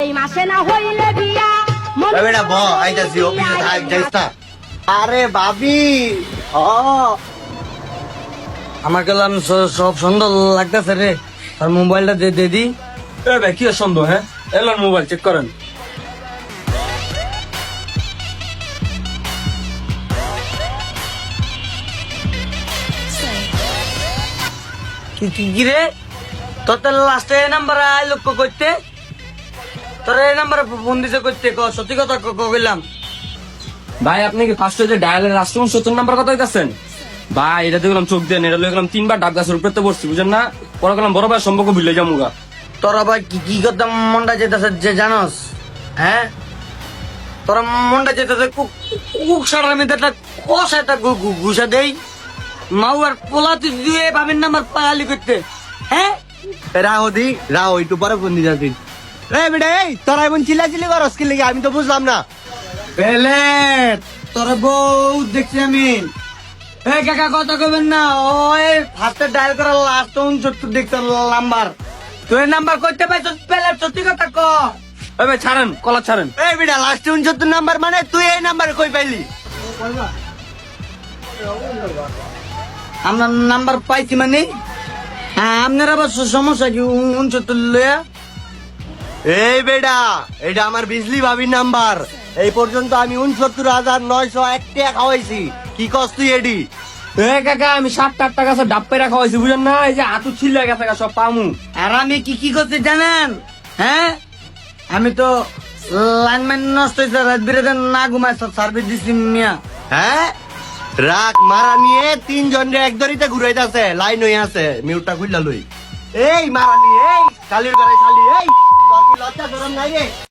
এই মাসে না হইলে বিয়া বেটা ব আইতাছি অফিসে থাক যাইস না। আরে ভাবি আমার গেলাম সব সুন্দর লাগতেছে রে। আর মোবাইলটা দে দি। এ ভাই কি সন্দেহ? হ্যাঁ এলার মোবাইল চেক করেন। কি রে তোর তো লাস্টে নাম্বার আই লক্ষ্য করতে তোর এই নাম্বারে ফোন দিছে করতে সত্যি কথা কইলাম। ভাই আপনি কি ফার্স্ট যে ডায়ালের রাষ্ট্রমন 70 নাম্বার কথা কইতাছেন? ভাই এটা দেখলাম চোখ দেন, এটা দেখলাম 3বার ডাব গাছের উপরে পড়ছি, বুঝেন না? পরে গেলাম বড় ভাই সম্পর্ক ভুলে যামুগা। তোরা ভাই কি করতে মনটা যেতেছে যে জানোস? হ্যাঁ তোরা মনটা যেতেছে কুক সারার মধ্যে একটা কষা একটা ঘুষা দেই মাউ আর পোলা তুই দিয়ে ভাবির নাম্বার পাগালি করতে। হ্যাঁ রাও একটু পরে ফোন দিয়ে যাচ্ছি। এই বেটা এই তোরা এমন চিল্লাচিল্লি করস কি লাগি আমি তো বুঝলাম না। পেলে তোর বউ দেখছি আমি। এই কাকা কথা কইবেন না, ওই ফার্স্টে ডায়াল করা লাস্ট 69 দেখতে নাম্বার। তুই নাম্বার কইতে পাইছ পেলে সত্যি কথা ক। এই ভাই ছাড়েন, কলা ছাড়েন। এই বেটা লাস্ট 69 নাম্বার মানে তুই এই নাম্বার কই পাইলি? আমরা নাম্বার পাইছি মানে হ্যাঁ আপনার আবার সমস্যা কি 69 লয়া? এই বেটা এটা আমার বিজলি ভাবির নাম্বার। এই পর্যন্ত আমি 69,901 টাকা খাওয়াইছি। কি কস তুই এডি? এ কাকা আমি 7-8 টাকা ডাব পেরা রাখা হয়েছি, বুঝেন না? এই যে হাতু ছিল গেছে সব পামু। আর আমি কি করছি জানেন? হ্যাঁ আমি তো লাইনম্যান নষ্ট হয়েছে, রাত বিরেতে না ঘুমাই সার্ভিস দিচ্ছি মিয়া। হ্যাঁ রাগ মারা নিয়ে 3 জন এক দড়িতে ঘুরাইতাছে, লাইন হয়ে আছে। মিউটটা খুললা লই। এই মারা নিয়ে এই কালির গড়াই খালি এই তোর কি লজ্জা শরম নাই রে?